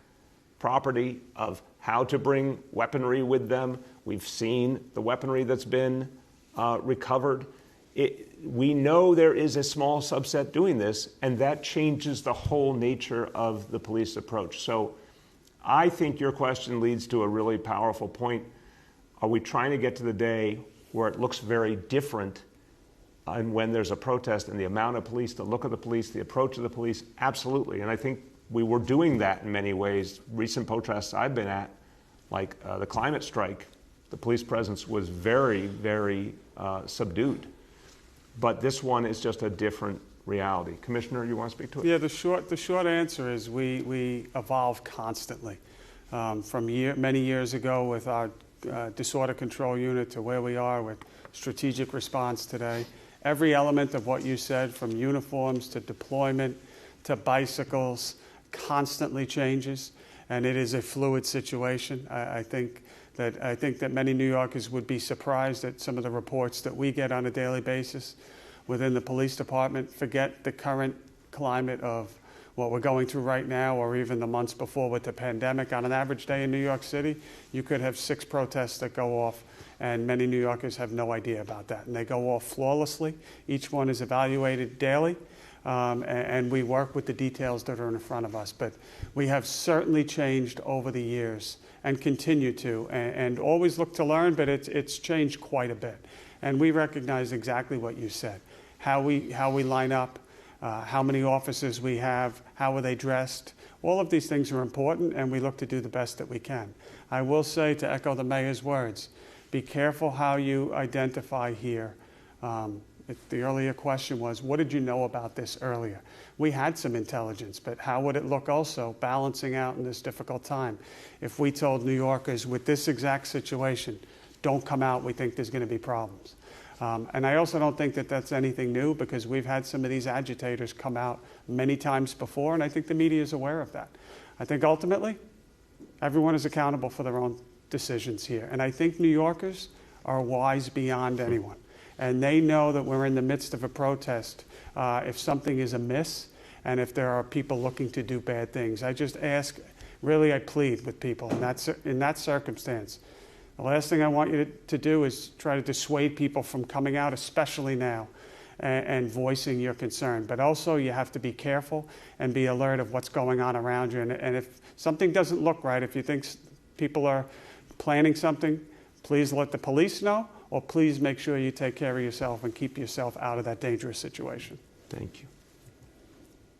property, of how to bring weaponry with them. We've seen the weaponry that's been recovered. We know there is a small subset doing this, and that changes the whole nature of the police approach. So I think your question leads to a really powerful point. Are we trying to get to the day where it looks very different and when there's a protest and the amount of police, the look of the police, the approach of the police? Absolutely. And I think we were doing that in many ways. Recent protests I've been at, like the climate strike, the police presence was very, very subdued. But this one is just a different reality. Commissioner, you want to speak to it? Yeah, the short answer is we evolve constantly. From many years ago with our disorder control unit to where we are with strategic response today. Every element of what you said, from uniforms to deployment to bicycles, constantly changes, and it is a fluid situation. I think that many New Yorkers would be surprised at some of the reports that we get on a daily basis within the police department. Forget the current climate of what we're going through right now, or even the months before with the pandemic. On an average day in New York City, you could have 6 protests that go off, and many New Yorkers have no idea about that. And they go off flawlessly. Each one is evaluated daily, and we work with the details that are in front of us. But we have certainly changed over the years and continue to, and always look to learn, but it's changed quite a bit. And we recognize exactly what you said, how we line up, how many officers we have, how are they dressed. All of these things are important, and we look to do the best that we can. I will say, to echo the mayor's words, be careful how you identify here. The earlier question was, what did you know about this earlier? We had some intelligence, but how would it look also balancing out in this difficult time? If we told New Yorkers with this exact situation, don't come out, we think there's going to be problems. And I also don't think that that's anything new, because we've had some of these agitators come out many times before, and I think the media is aware of that. I think ultimately, everyone is accountable for their own decisions here. And I think New Yorkers are wise beyond anyone. And they know that we're in the midst of a protest if something is amiss and if there are people looking to do bad things. I just ask, really I plead with people in that circumstance. The last thing I want you to do is try to dissuade people from coming out, especially now, and voicing your concern. But also you have to be careful and be alert of what's going on around you. And if something doesn't look right, if you think people are planning something, please let the police know, or please make sure you take care of yourself and keep yourself out of that dangerous situation. Thank you.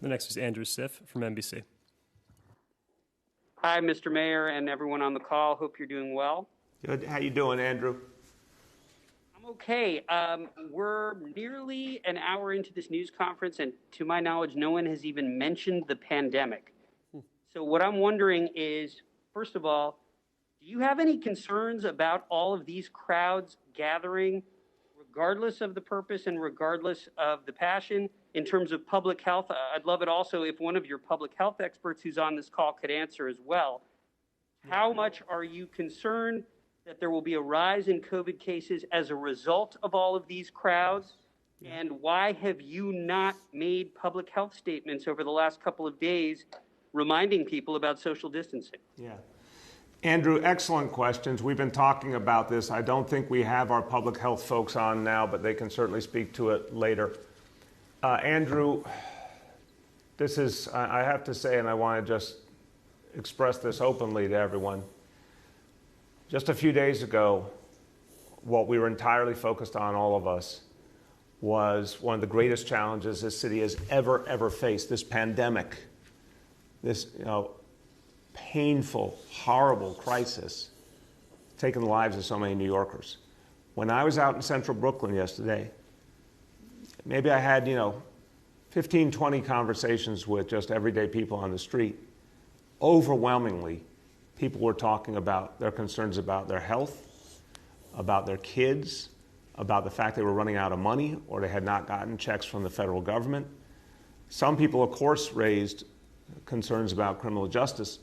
The next is Andrew Siff from NBC. Hi, Mr. Mayor and everyone on the call. Hope you're doing well. Good. How you doing, Andrew? I'm okay. We're nearly an hour into this news conference, and to my knowledge, no one has even mentioned the pandemic. So what I'm wondering is, first of all, do you have any concerns about all of these crowds gathering, regardless of the purpose and regardless of the passion, in terms of public health? I'd love it also if one of your public health experts who's on this call could answer as well. How much are you concerned that there will be a rise in COVID cases as a result of all of these crowds? And why have you not made public health statements over the last couple of days reminding people about social distancing? Yeah. Andrew, excellent questions. We've been talking about this. I don't think we have our public health folks on now, but they can certainly speak to it later. Andrew, this is, I have to say, and I want to just express this openly to everyone. Just a few days ago, what we were entirely focused on, all of us, was one of the greatest challenges this city has ever faced. This pandemic, this painful, horrible crisis, taking the lives of so many New Yorkers. When I was out in central Brooklyn yesterday, maybe I had 15, 20 conversations with just everyday people on the street. Overwhelmingly, people were talking about their concerns about their health, about their kids, about the fact they were running out of money or they had not gotten checks from the federal government. Some people, of course, raised concerns about criminal justice,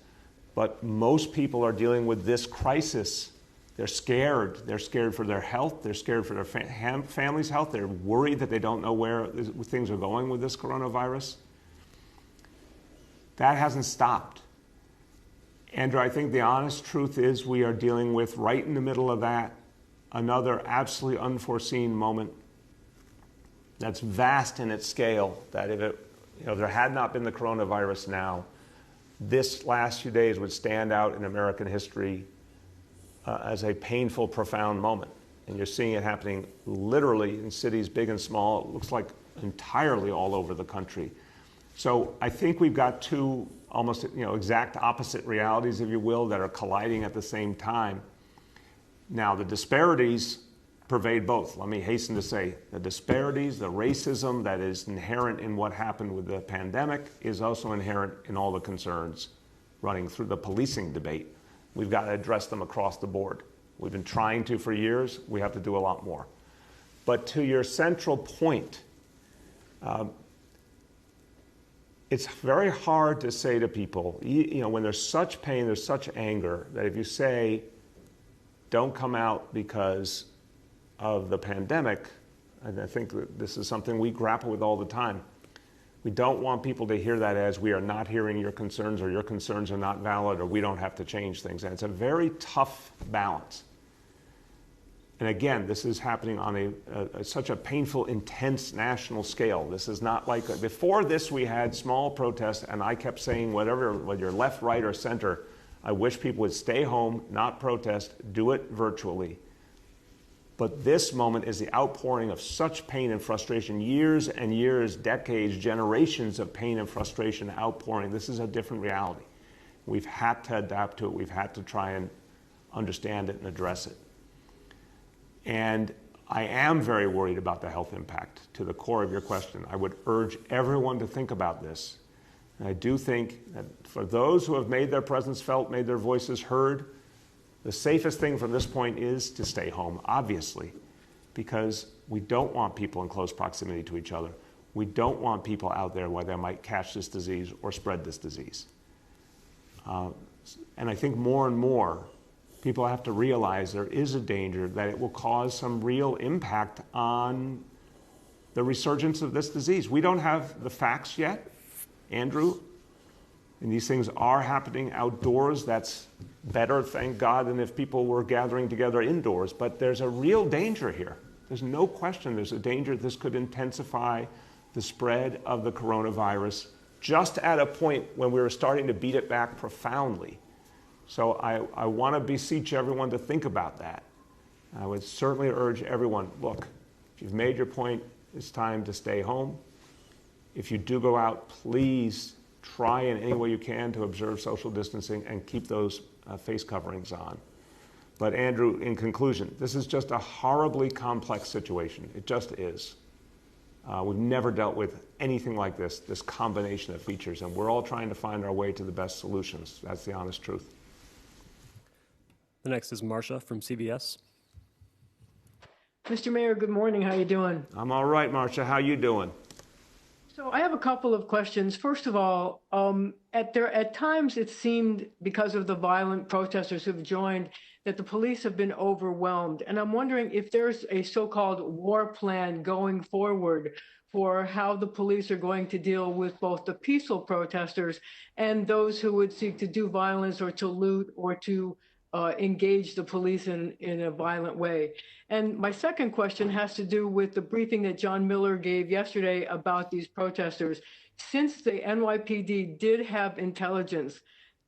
but most people are dealing with this crisis. They're scared. They're scared for their health. They're scared for their family's health. They're worried that they don't know where things are going with this coronavirus. That hasn't stopped. Andrew, I think the honest truth is we are dealing with, right in the middle of that, another absolutely unforeseen moment that's vast in its scale, that if there had not been the coronavirus now, this last few days would stand out in American history as a painful, profound moment. And you're seeing it happening literally in cities big and small. It looks like entirely all over the country. So I think we've got two almost exact opposite realities, if you will, that are colliding at the same time. Now, the disparities pervade both. Let me hasten to say the disparities, the racism that is inherent in what happened with the pandemic is also inherent in all the concerns running through the policing debate. We've got to address them across the board. We've been trying to for years. We have to do a lot more. But to your central point, it's very hard to say to people, when there's such pain, there's such anger, that if you say, don't come out because of the pandemic, and I think that this is something we grapple with all the time. We don't want people to hear that as we are not hearing your concerns, or your concerns are not valid, or we don't have to change things. And it's a very tough balance. And again, this is happening on such a painful, intense national scale. This is not like, before this we had small protests, and I kept saying, whether you're left, right, or center, I wish people would stay home, not protest, do it virtually. But this moment is the outpouring of such pain and frustration, years and years, decades, generations of pain and frustration outpouring. This is a different reality. We've had to adapt to it. We've had to try and understand it and address it. And I am very worried about the health impact, to the core of your question. I would urge everyone to think about this. And I do think that for those who have made their presence felt, made their voices heard, the safest thing from this point is to stay home, obviously, because we don't want people in close proximity to each other. We don't want people out there where they might catch this disease or spread this disease. And I think more and more, people have to realize there is a danger that it will cause some real impact on the resurgence of this disease. We don't have the facts yet, Andrew, and these things are happening outdoors. That's better, thank God, than if people were gathering together indoors. But there's a real danger here. There's no question there's a danger this could intensify the spread of the coronavirus just at a point when we were starting to beat it back profoundly. So I want to beseech everyone to think about that. I would certainly urge everyone, look, if you've made your point, it's time to stay home. If you do go out, please try in any way you can to observe social distancing and keep those face coverings on. But Andrew, in conclusion, this is just a horribly complex situation. It just is. We've never dealt with anything like this combination of features, and we're all trying to find our way to the best solutions. That's the honest truth. The next is Marcia from CBS. Mr. Mayor, good morning. How you doing? I'm all right, Marcia. How you doing? So I have a couple of questions. First of all, at times it seemed, because of the violent protesters who've joined, that the police have been overwhelmed. And I'm wondering if there's a so-called war plan going forward for how the police are going to deal with both the peaceful protesters and those who would seek to do violence or to loot or to engage the police in a violent way. And my second question has to do with the briefing that John Miller gave yesterday about these protesters. Since the NYPD did have intelligence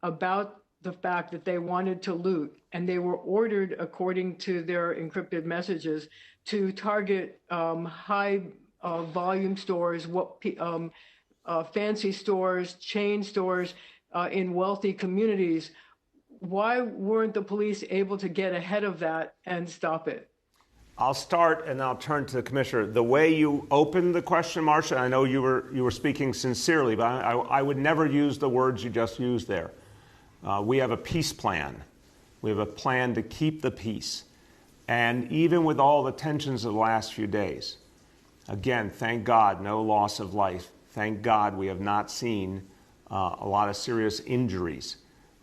about the fact that they wanted to loot, and they were ordered, according to their encrypted messages, to target high volume stores, fancy stores, chain stores in wealthy communities. Why weren't the police able to get ahead of that and stop it? I'll start and I'll turn to the Commissioner. The way you opened the question, Marcia, I know you were speaking sincerely, but I would never use the words you just used there. We have a peace plan. We have a plan to keep the peace. And even with all the tensions of the last few days, again, thank God, no loss of life. Thank God we have not seen a lot of serious injuries.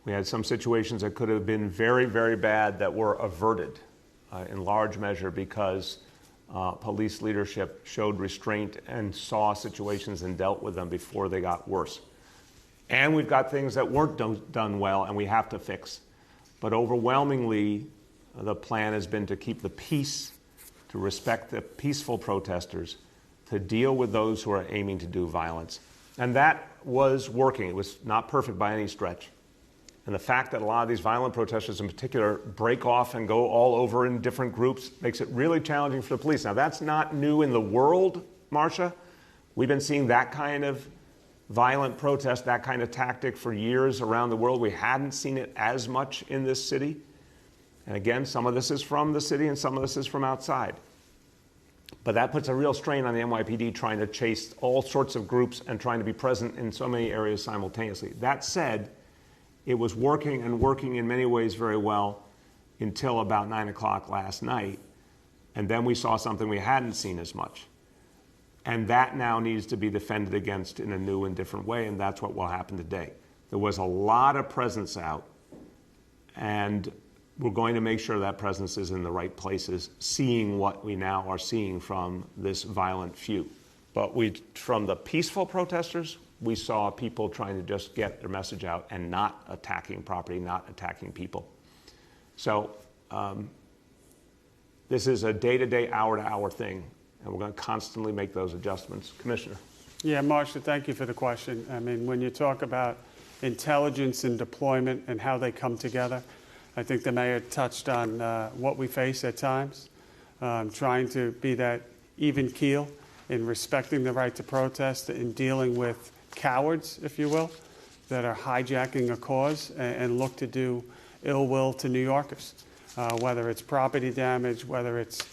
We had some situations that could have been very, very bad that were averted in large measure because police leadership showed restraint and saw situations and dealt with them before they got worse. And we've got things that weren't done well and we have to fix. But overwhelmingly, the plan has been to keep the peace, to respect the peaceful protesters, to deal with those who are aiming to do violence. And that was working. It was not perfect by any stretch. And the fact that a lot of these violent protesters in particular break off and go all over in different groups makes it really challenging for the police. Now, that's not new in the world, Marcia. We've been seeing that kind of violent protest, that kind of tactic for years around the world. We hadn't seen it as much in this city. And again, some of this is from the city and some of this is from outside. But that puts a real strain on the NYPD trying to chase all sorts of groups and trying to be present in so many areas simultaneously. That said, it was working and working in many ways very well until about 9 o'clock last night. And then we saw something we hadn't seen as much. And that now needs to be defended against in a new and different way, and that's what will happen today. There was a lot of presence out, and we're going to make sure that presence is in the right places, seeing what we now are seeing from this violent few. But from the peaceful protesters, we saw people trying to just get their message out and not attacking property, not attacking people. So this is a day-to-day, hour-to-hour thing, and we're going to constantly make those adjustments. Commissioner. Yeah, Marcia, thank you for the question. I mean, when you talk about intelligence and deployment and how they come together, I think the mayor touched on what we face at times, trying to be that even keel in respecting the right to protest, in dealing with cowards, if you will, that are hijacking a cause and look to do ill will to New Yorkers, whether it's property damage, whether it's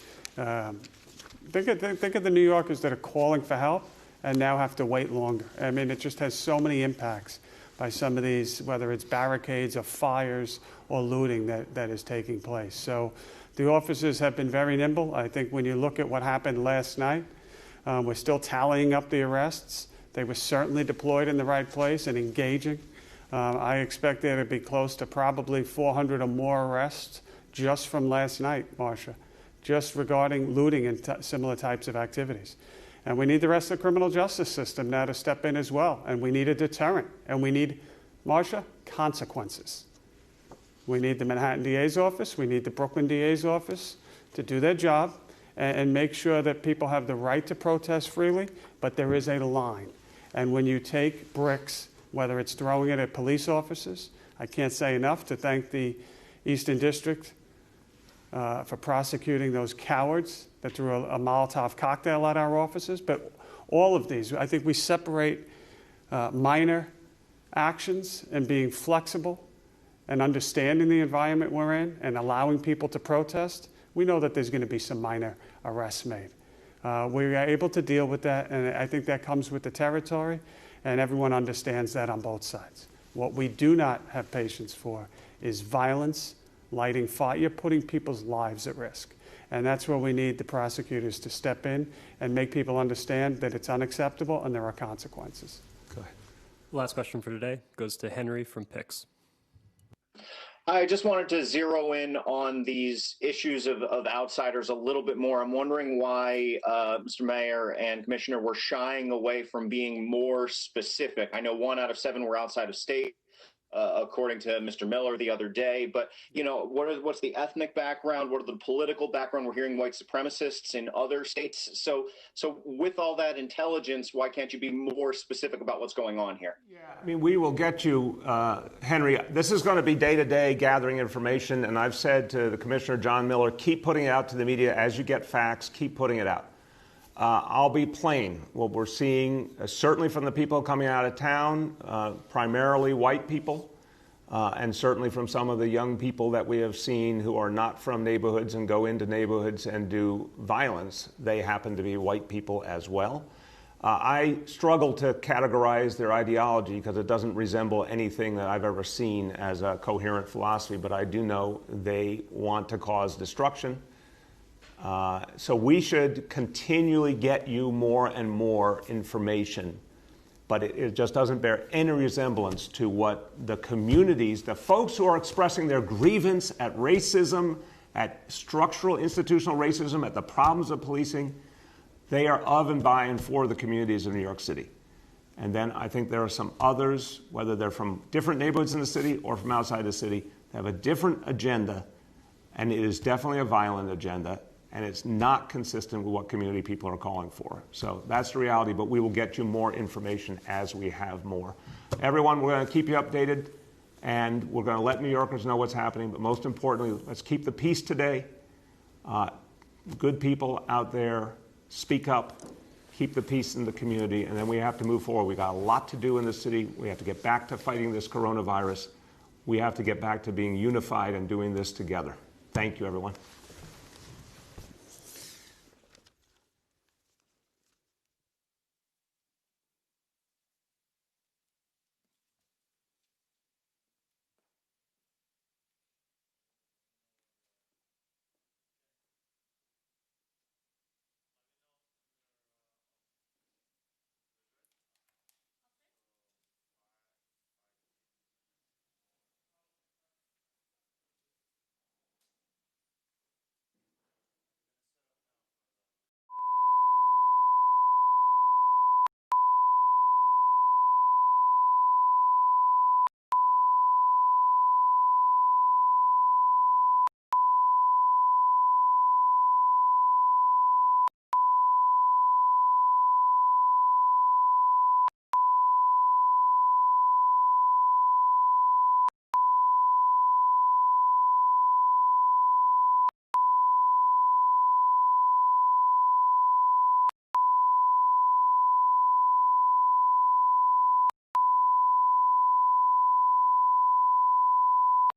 think of the New Yorkers that are calling for help and now have to wait longer. I mean, it just has so many impacts by some of these, whether it's barricades or fires or looting that is taking place. So the officers have been very nimble. I think when you look at what happened last night, we're still tallying up the arrests. They were certainly deployed in the right place and engaging. I expect there to be close to probably 400 or more arrests just from last night, Marcia, just regarding looting and similar types of activities. And we need the rest of the criminal justice system now to step in as well. And we need a deterrent. And we need, Marcia, consequences. We need the Manhattan DA's office. We need the Brooklyn DA's office to do their job and make sure that people have the right to protest freely, but there is a line. And when you take bricks, whether it's throwing it at police officers, I can't say enough to thank the Eastern District for prosecuting those cowards that threw a Molotov cocktail at our offices. But all of these, I think we separate minor actions and being flexible and understanding the environment we're in and allowing people to protest. We know that there's going to be some minor arrests made. We are able to deal with that, and I think that comes with the territory, and everyone understands that on both sides. What we do not have patience for is violence, lighting fire. You're putting people's lives at risk. And that's where we need the prosecutors to step in and make people understand that it's unacceptable and there are consequences. Go ahead. Last question for today goes to Henry from PIX. I just wanted to zero in on these issues of outsiders a little bit more. I'm wondering why, Mr. Mayor and Commissioner, we're shying away from being more specific. I know 1 out of 7 were outside of state. according to Mr. Miller the other day. But, you know, what's the ethnic background? What are the political background? We're hearing white supremacists in other states. So with all that intelligence, why can't you be more specific about what's going on here? Yeah, I mean, we will get you, Henry. This is going to be day-to-day gathering information, and I've said to the Commissioner, John Miller, keep putting it out to the media as you get facts, keep putting it out. I'll be plain. What we're seeing, certainly from the people coming out of town, primarily white people, and certainly from some of the young people that we have seen who are not from neighborhoods and go into neighborhoods and do violence, they happen to be white people as well. I struggle to categorize their ideology because it doesn't resemble anything that I've ever seen as a coherent philosophy, but I do know they want to cause destruction. So we should continually get you more and more information, but it just doesn't bear any resemblance to what the communities, the folks who are expressing their grievance at racism, at structural institutional racism, at the problems of policing, they are of and by and for the communities of New York City. And then I think there are some others, whether they're from different neighborhoods in the city or from outside the city, that have a different agenda, and it is definitely a violent agenda. And it's not consistent with what community people are calling for. So that's the reality, but we will get you more information as we have more. Everyone, we're going to keep you updated, and we're going to let New Yorkers know what's happening, but most importantly, let's keep the peace today. Good people out there, speak up, keep the peace in the community, and then we have to move forward. We've got a lot to do in the city. We have to get back to fighting this coronavirus. We have to get back to being unified and doing this together. Thank you, everyone.